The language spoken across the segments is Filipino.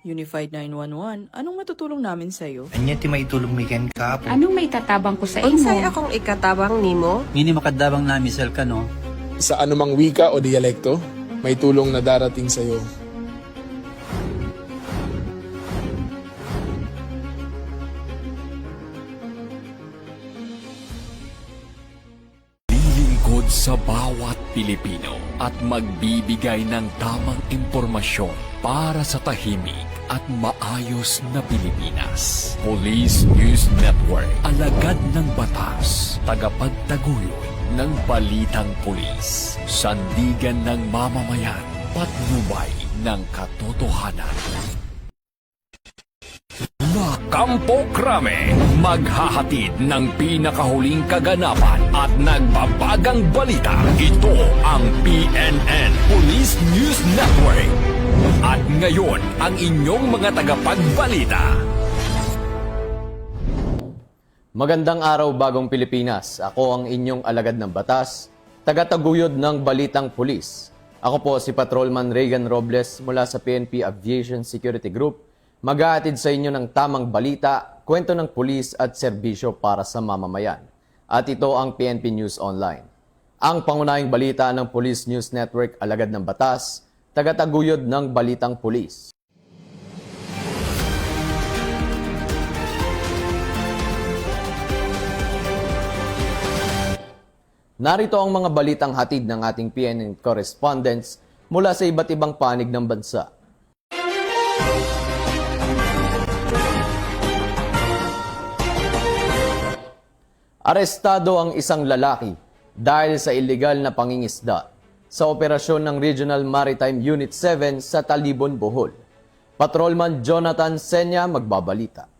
Unified 911, anong matutulong namin sa'yo? Anya ti maitulong mi ken kapo. Anong may tatabang ko sa Unsay imo? akong ikatabang nimo? Ngini makadabang na misal ka no. Sa anumang wika o dialekto, may tulong na darating sa iyo. Lilingkod sa bawat Pilipino at magbibigay ng tamang impormasyon para sa tahimik at maayos na Pilipinas. Police News Network, alagad ng batas, tagapagtaguyod ng balitang pulis, sandigan ng mamamayan, patnubay ng katotohanan. La Campo Crame, maghahatid ng pinakahuling kaganapan at nagbabagang balita. Ito ang PNN Police News Network. At ngayon, ang inyong mga tagapagbalita. Magandang araw, Bagong Pilipinas. Ako ang inyong alagad ng batas, tagataguyod ng Balitang Pulis. Ako po si Patrolman Regan Robles mula sa PNP Aviation Security Group. Maghahatid sa inyo ng tamang balita, kwento ng pulis at serbisyo para sa mamamayan. At ito ang PNP News Online. Ang pangunahing balita ng Police News Network, alagad ng batas, tagataguyod ng Balitang Pulis. Narito ang mga balitang hatid ng ating PNN correspondents mula sa iba't ibang panig ng bansa. Arestado ang isang lalaki dahil sa illegal na pangingisda sa operasyon ng Regional Maritime Unit 7 sa Talibon, Bohol. Patrolman Jonathan Senya magbabalita.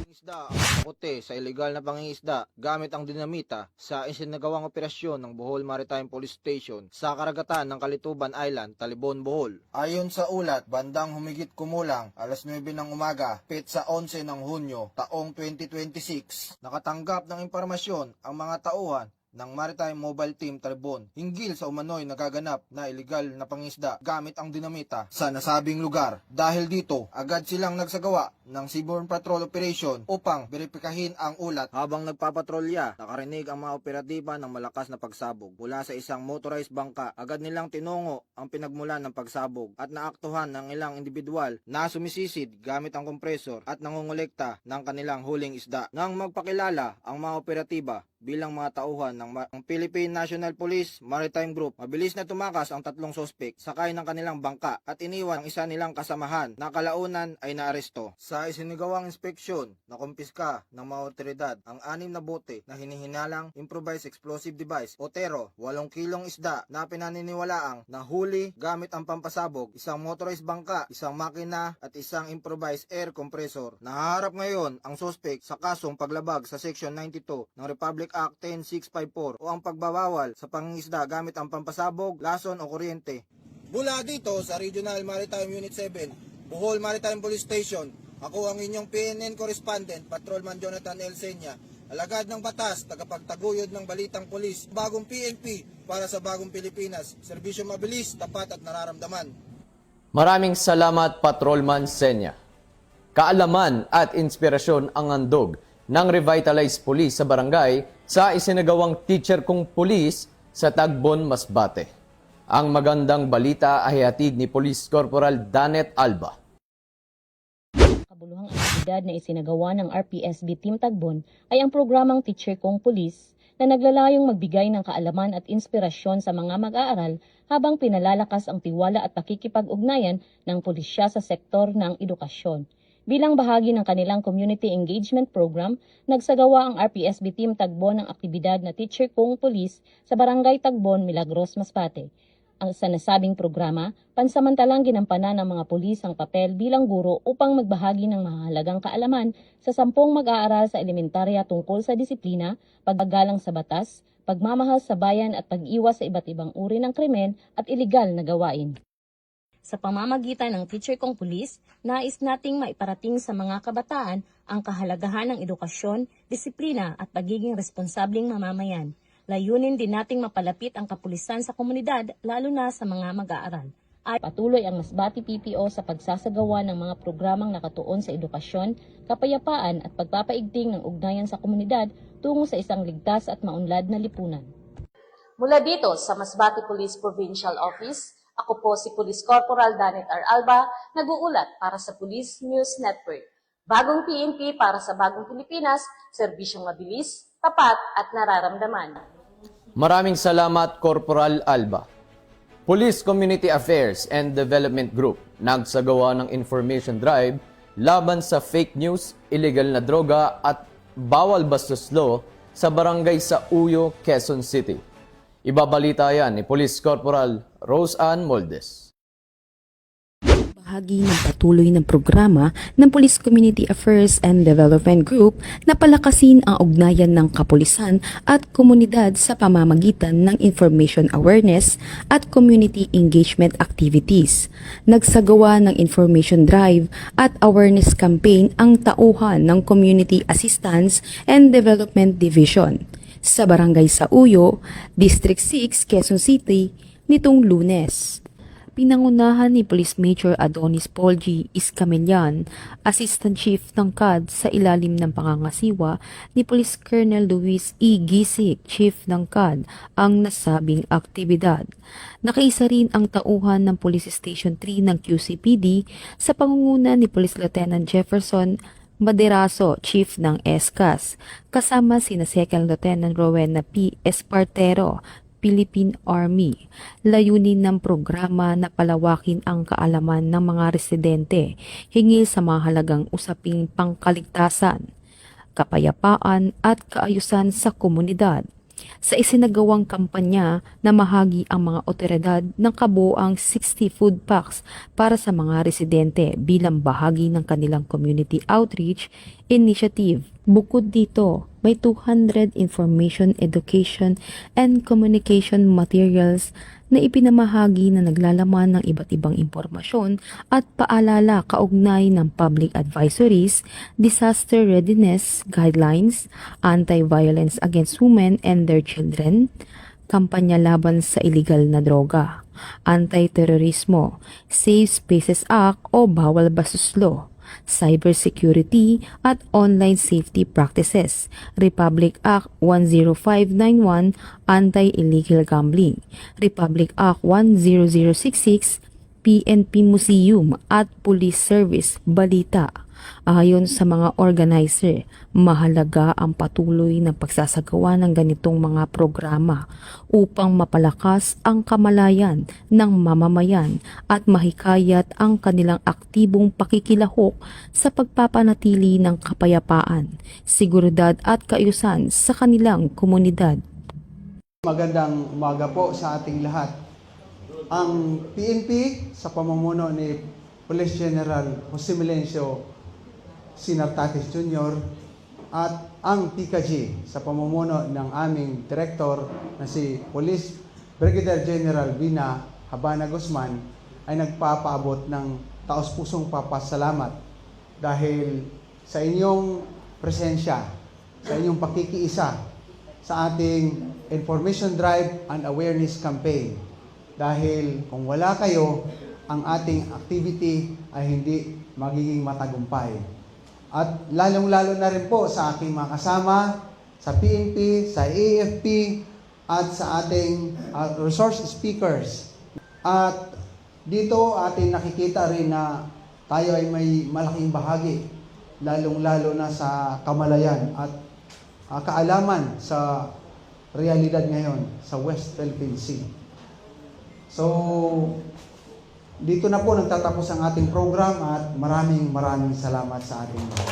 Isda ang puti sa ilegal na pangingisda gamit ang dinamita sa isinagawang operasyon ng Bohol Maritime Police Station sa karagatan ng Kalituban Island, Talibon, Bohol. Ayon sa ulat, bandang humigit kumulang alas 9 ng umaga, petsa 11 ng Hunyo, taong 2026, nakatanggap ng impormasyon ang mga tauhan ng Maritime Mobile Team Talibon hinggil sa umano'y nagaganap na illegal na pangisda gamit ang dinamita sa nasabing lugar. Dahil dito, agad silang nagsagawa ng Seaborne Patrol Operation upang beripikahin ang ulat. Habang nagpapatrolya, nakarinig ang mga operatiba ng malakas na pagsabog mula sa isang motorized bangka. Agad nilang tinungo ang pinagmulan ng pagsabog at naaktuhan ng ilang individual na sumisisid gamit ang kompresor at nangongolekta ng kanilang huling isda. Nang magpakilala ang mga operatiba bilang mga tauhan ng Philippine National Police Maritime Group, mabilis na tumakas ang tatlong sospek sakay ng kanilang bangka at iniwan ang isa nilang kasamahan na kalaunan ay naaresto. Sa isinigawang inspeksyon, nakumpiska ng mga otoridad ang 6 na bote na hinihinalang Improvised Explosive Device o TERO, 8 kilong isda na pinaniniwalaang nahuli gamit ang pampasabog, isang motorized bangka, isang makina at isang improvised air compressor. Nahaharap ngayon ang sospek sa kasong paglabag sa Section 92 ng Republic Act 10654 o ang pagbabawal sa pangingisda gamit ang pampasabog, lason o kuryente. Mula dito sa Regional Maritime Unit 7, Bohol Maritime Police Station, ako ang inyong PNN correspondent, Patrolman Jonathan L. Senya, alagad ng batas, tagapagtaguyod ng balitang pulis, bagong PNP para sa bagong Pilipinas, serbisyo mabilis, tapat at nararamdaman. Maraming salamat, Patrolman Senya. Kaalaman at inspirasyon ang handog ng Revitalized Police sa barangay sa isinagawang Teacher Kong Police sa Tagbon, Masbate. Ang magandang balita ay hatid ni Police Corporal Danet Alba. Kabuluhang aktibidad na isinagawa ng RPSB Team Tagbon ay ang programang Teacher Kong Police na naglalayong magbigay ng kaalaman at inspirasyon sa mga mag-aaral habang pinalalakas ang tiwala at pakikipag-ugnayan ng pulisya sa sektor ng edukasyon. Bilang bahagi ng kanilang community engagement program, nagsagawa ang RPSB Team Tagbon ng aktibidad na Teacher Kong Police sa Barangay Tagbon, Milagros, Masbate. Ang sa nasabing programa, pansamantalang ginampanan ng mga pulis ang papel bilang guro upang magbahagi ng mahalagang kaalaman sa 10 mag-aaral sa elementarya tungkol sa disiplina, paggalang sa batas, pagmamahal sa bayan at pag-iwas sa iba't ibang uri ng krimen at iligal na gawain. Sa pamamagitan ng Teacher Kong Police, nais nating maiparating sa mga kabataan ang kahalagahan ng edukasyon, disiplina at pagiging responsabling mamamayan. Layunin din nating mapalapit ang kapulisan sa komunidad, lalo na sa mga mag-aaral. Ay patuloy ang Masbate PPO sa pagsasagawa ng mga programang nakatuon sa edukasyon, kapayapaan at pagpapaigting ng ugnayan sa komunidad tungo sa isang ligtas at maunlad na lipunan. Mula dito sa Masbate Police Provincial Office, ako po si Police Corporal Danet R. Alba, nag-uulat para sa Police News Network. Bagong PNP para sa bagong Pilipinas, serbisyong mabilis, tapat at nararamdaman. Maraming salamat, Corporal Alba. Police Community Affairs and Development Group nagsagawa ng information drive laban sa fake news, illegal na droga at bawal bastos law sa barangay sa Uyo, Quezon City. Ibabalita yan ni Police Corporal Rose Ann Moldes. Bahagi ng patuloy ng programa ng Police Community Affairs and Development Group na palakasin ang ugnayan ng kapulisan at komunidad sa pamamagitan ng information awareness at community engagement activities. Nagsagawa ng information drive at awareness campaign ang tauhan ng Community Assistance and Development Division sa Barangay sa Uyo, District 6, Quezon City nitong Lunes. Pinangunahan ni Police Major Adonis Paul G. Iscamillan, Assistant Chief ng CAD sa ilalim ng pangangasiwa ni Police Colonel Luis E. Gisik, Chief ng CAD, ang nasabing aktibidad. Nakaisa rin ang tauhan ng Police Station 3 ng QCPD sa pangunguna ni Police Lieutenant Jefferson Maderaso, Chief ng ESCAS, kasama sina Second Lieutenant Rowena P. Espartero, Philippine Army. Layunin ng programa na palawakin ang kaalaman ng mga residente hinggil sa mahalagang usaping pangkaligtasan, kapayapaan at kaayusan sa komunidad. Sa isinagawang kampanya na mahagi ang mga otoridad ng kabuoang 60 food packs para sa mga residente bilang bahagi ng kanilang community outreach initiative. Bukod dito, may 200 information, education, and communication materials na ipinamahagi na naglalaman ng iba't ibang impormasyon at paalala kaugnay ng public advisories, disaster readiness guidelines, anti-violence against women and their children, kampanya laban sa iligal na droga, anti-terorismo, Safe Spaces Act o Bawal Bastos Law, cybersecurity at online safety practices, Republic Act 10591, Anti-Illegal Gambling, Republic Act 10066, PNP Museum at Police Service Balita. Ayon sa mga organizer, mahalaga ang patuloy na pagsasagawa ng ganitong mga programa upang mapalakas ang kamalayan ng mamamayan at mahikayat ang kanilang aktibong pakikilahok sa pagpapanatili ng kapayapaan, seguridad at kaayusan sa kanilang komunidad. Magandang umaga po sa ating lahat. Ang PNP sa pamumuno ni Police General Jose Melencio Sinartates Jr. at ang PKG sa pamumuno ng aming Director na si Police Brigadier General Bina Habana Guzman ay nagpapaabot ng taos-pusong papasalamat dahil sa inyong presensya, sa inyong pakikiisa sa ating Information Drive and Awareness Campaign. Dahil kung wala kayo, ang ating activity ay hindi magiging matagumpay. At lalong-lalo na rin po sa aking mga kasama, sa PNP, sa AFP, at sa ating resource speakers. At dito ating nakikita rin na tayo ay may malaking bahagi, lalong-lalo na sa kamalayan at kaalaman sa realidad ngayon sa West Philippine Sea. So, dito na po nagtatapos ang ating program at maraming salamat sa ating mga.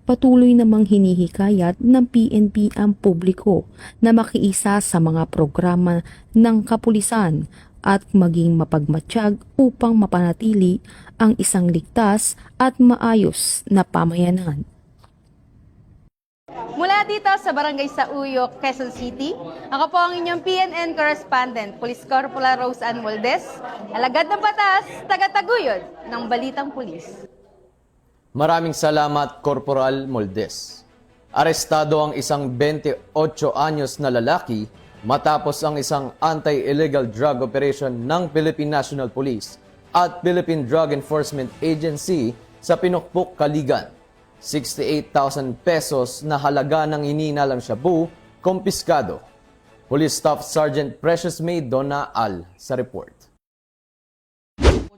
Patuloy namang hinihikayat ng PNP ang publiko na makiisa sa mga programa ng kapulisan at maging mapagmatsyag upang mapanatili ang isang ligtas at maayos na pamayanan. Mula dito sa Barangay sa Uyo, Quezon City, ako po ang inyong PNN correspondent, Police Corporal Rose Ann Moldes, alagad ng batas, tagataguyod ng Balitang Pulis. Maraming salamat, Corporal Moldes. Arestado ang isang 28 anyos na lalaki matapos ang isang anti-illegal drug operation ng Philippine National Police at Philippine Drug Enforcement Agency sa Pinukpok, Kaligan. 68,000 pesos na halaga ng ininalang shabu, kumpiskado. Police Staff Sergeant Precious May Donaal sa report.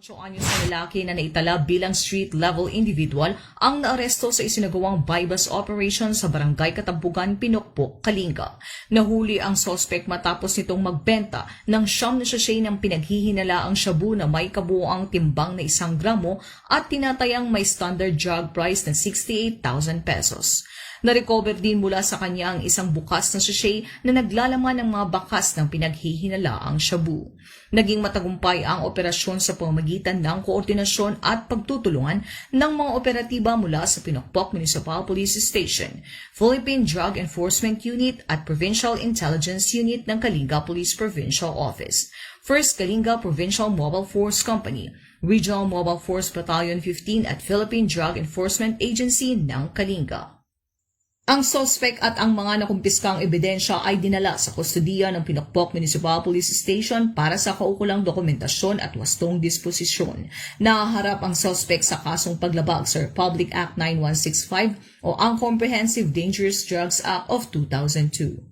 8 anyos na lalaki na naitala bilang street-level individual ang naaresto sa isinagawang bypass operation sa Barangay Katampugan, Pinukpok, Kalinga. Nahuli ang suspect matapos nitong magbenta ng 9 na sachet ng pinaghihinalaang shabu na may kabuoang timbang na 1 gramo at tinatayang may standard drug price na 68,000 pesos. Na-recover din mula sa kanya ang isang bukas na sachet na naglalaman ng mga bakas ng pinaghihinalaang shabu. Naging matagumpay ang operasyon sa pamamagitan ng koordinasyon at pagtutulungan ng mga operatiba mula sa Pinukpok Municipal Police Station, Philippine Drug Enforcement Unit at Provincial Intelligence Unit ng Kalinga Police Provincial Office, 1st Kalinga Provincial Mobile Force Company, Regional Mobile Force Battalion 15 at Philippine Drug Enforcement Agency ng Kalinga. Ang suspect at ang mga nakumpiskang ebidensya ay dinala sa kustudiya ng Pinukpok Municipal Police Station para sa kaukulang dokumentasyon at wastong disposisyon. Nahaharap ang suspect sa kasong paglabag sa Republic Act 9165 o ang Comprehensive Dangerous Drugs Act of 2002.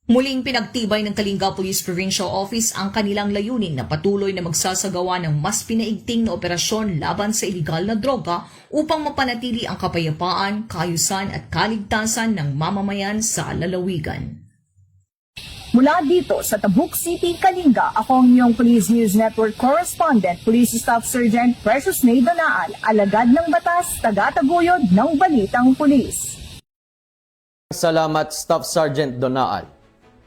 Muling pinagtibay ng Kalinga Police Provincial Office ang kanilang layunin na patuloy na magsasagawa ng mas pinaigting na operasyon laban sa iligal na droga upang mapanatili ang kapayapaan, kaayusan at kaligtasan ng mamamayan sa lalawigan. Mula dito sa Tabuk City, Kalinga, ako ang iyong Police News Network Correspondent, Police Staff Sergeant Precious May Donaal, alagad ng batas, tagataguyod ng balitang pulis. Salamat Staff Sergeant Donaal.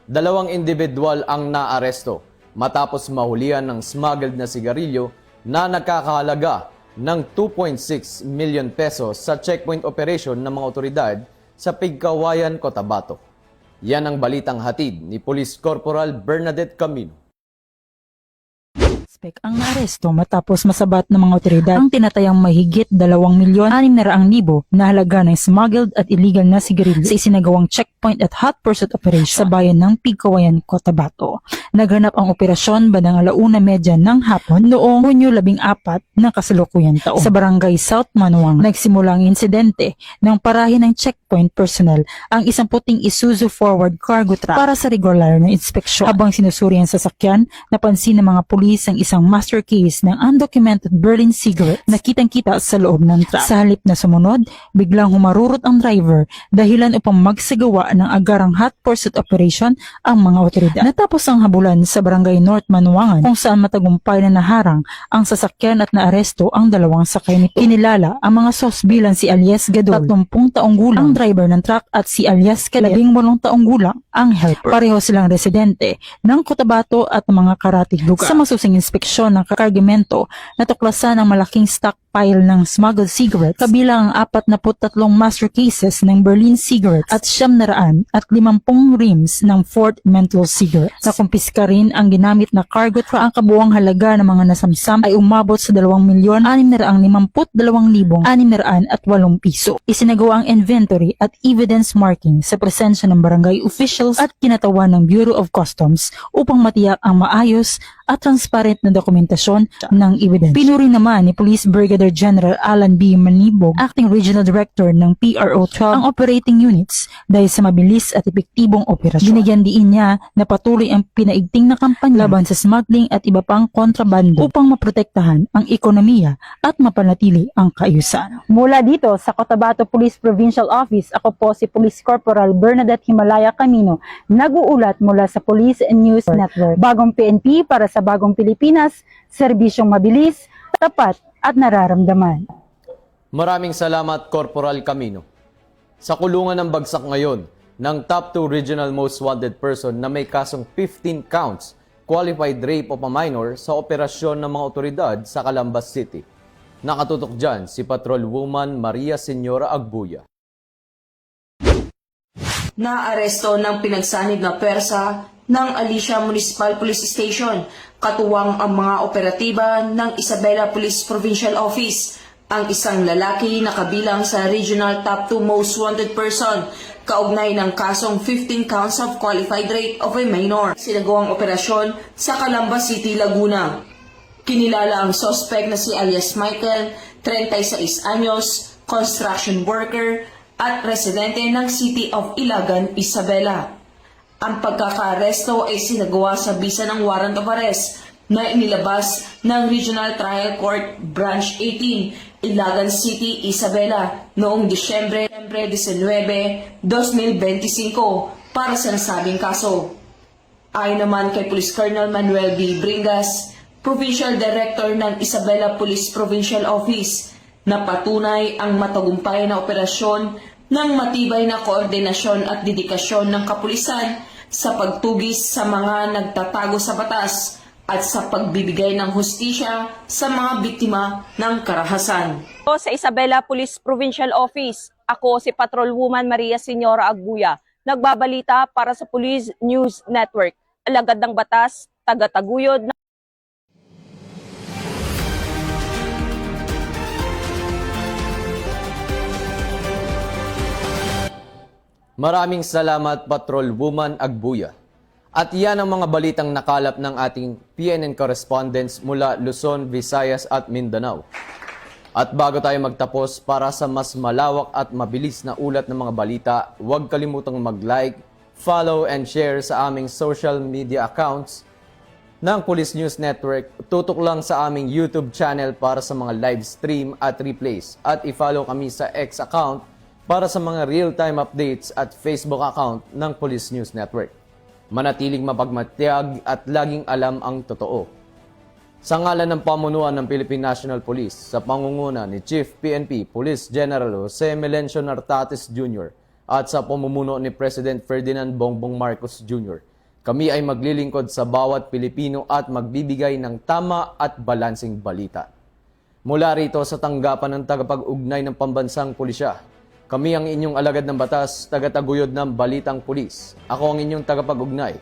2 individual ang naaresto matapos mahulihan ng smuggled na sigarilyo na nagkakahalaga ng 2.6 million pesos sa checkpoint operation ng mga otoridad sa Pigkawayan, Cotabato. Yan ang balitang hatid ni Police Corporal Bernadette Camino. Ang naaresto matapos masabat ng mga otoridad ang tinatayang mahigit 2,600,000 na halaga ng smuggled at illegal na sigarilyo sa isinagawang checkpoint at hot pursuit operation sa bayan ng Pigkawayan, Cotabato. Naghanap ang operasyon bandang 1:30 ng hapon noong Hunyo 14 ng kasalukuyang taon. Sa barangay South Manuang, nagsimula ang insidente ng parahin ng checkpoint personnel ang isang puting Isuzu forward cargo truck para sa regular na inspeksyon. Habang sinusuri ang sasakyan, napansin ng mga pulis ang isang master case ng undocumented Berlin cigarette na kitang-kita sa loob ng truck. Sa halip na sumunod, biglang humarurot ang driver dahilan upang magsagawa ng agarang hot pursuit operation ang mga otoridad. Natapos ang habulan sa barangay North Manuangan kung saan matagumpay na naharang ang sasakyan at naaresto ang 2 sakay nito. Kinilala ang mga sos bilang si alias Gadol, 30 taong gulang ang driver ng truck at si alias Kalet, 18 taong gulang ang helper. Pareho silang residente ng Cotabato at mga karatig lugar. Sa masusing inspeksyon ng kargamento, natuklasan ang malaking stockpile ng smuggled cigarettes kabilang ang 43 master cases ng Berlin cigarettes at 750 rims ng Fort Menthol cigarettes. Nakumpiska rin ang ginamit na cargo truck. Ang kabuuang halaga ng mga nasamsam ay umabot sa 2,652,608 piso. Isinagawa ang inventory at evidence marking sa presensya ng barangay officials at kinatawan ng Bureau of Customs upang matiyak ang maayos at transparent na dokumentasyon ng ebidensya. Pinuri naman ni Police Brigadier General Alan B. Manibog, Acting Regional Director ng PRO 12, ang operating units dahil sa mabilis at epektibong operasyon. Binigyan diin niya na patuloy ang pinaigting na kampanya laban sa smuggling at iba pang kontrabando upang maprotektahan ang ekonomiya at mapanatili ang kaayusan. Mula dito sa Cotabato Police Provincial Office, ako po si Police Corporal Bernadette Himalaya Camino, nag-uulat mula sa Police News Network. Bagong PNP para sa bagong Pilipinas, serbisyong mabilis, tapat at nararamdaman. Maraming salamat Corporal Camino. Sa kulungan ng bagsak ngayon ng top 2 regional most wanted person na may kasong 15 counts, qualified rape of a minor sa operasyon ng mga otoridad sa Calambas City. Nakatutok dyan si Patrol Woman Maria Senyora Agbuya. Naaresto ng pinagsanib na persa ng Alicia Municipal Police Station, katuwang ang mga operatiba ng Isabela Police Provincial Office, ang isang lalaki na kabilang sa Regional Top 2 Most Wanted Person, kaugnay ng kasong 15 counts of qualified rape of a minor. Sinagawang operasyon sa Calamba City, Laguna. Kinilala ang suspect na si alias Michael, 36 anyos, construction worker at residente ng City of Ilagan, Isabela. Ang pagkakaaresto ay sinagawa sa bisa ng warrant of arrest na inilabas ng Regional Trial Court Branch 18, Ilagan City, Isabela noong Disyembre 19, 2025 para sa nasabing kaso. Ayon naman kay Police Colonel Manuel B. Bringas, Provincial Director ng Isabela Police Provincial Office, na patunay ang matagumpay na operasyon ng matibay na koordinasyon at dedikasyon ng kapulisan sa pagtugis sa mga nagtatago sa batas at sa pagbibigay ng hustisya sa mga biktima ng karahasan. Sa Isabela Police Provincial Office, ako si Patrolwoman Maria Señora Agbuya, nagbabalita para sa Police News Network, alagad ng batas, taga-taguyod. Maraming salamat, Patrolwoman Agbuya. At yan ang mga balitang nakalap ng ating PNN correspondents mula Luzon, Visayas at Mindanao. At bago tayo magtapos, para sa mas malawak at mabilis na ulat ng mga balita, huwag kalimutang mag-like, follow and share sa aming social media accounts ng Police News Network. Tutok lang sa aming YouTube channel para sa mga live stream at replays. At i-follow kami sa X account para sa mga real-time updates at Facebook account ng Police News Network. Manatiling mapagmatyag at laging alam ang totoo. Sa ngalan ng pamunuan ng Philippine National Police, sa pangunguna ni Chief PNP Police General Jose Melencio Nartates Jr. at sa pamumuno ni President Ferdinand Bongbong Marcos Jr., kami ay maglilingkod sa bawat Pilipino at magbibigay ng tama at balansing balita. Mula rito sa tanggapan ng tagapag-ugnay ng pambansang pulisya, kami ang inyong alagad ng batas, tagataguyod ng balitang pulis. Ako ang inyong tagapag-ugnay,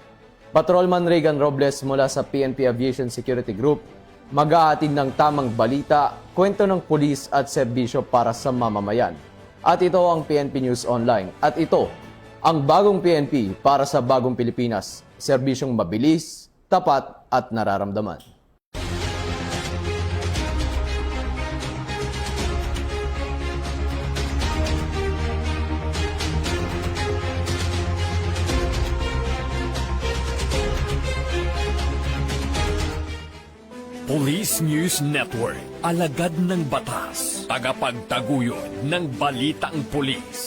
Patrolman Regan Robles mula sa PNP Aviation Security Group, mag-aatid ng tamang balita, kwento ng pulis at serbisyo para sa mamamayan. At ito ang PNP News Online. At ito, ang bagong PNP para sa bagong Pilipinas. Serbisyong mabilis, tapat at nararamdaman. Police News Network, alagad ng batas, tagapagtaguyod ng balitang pulis.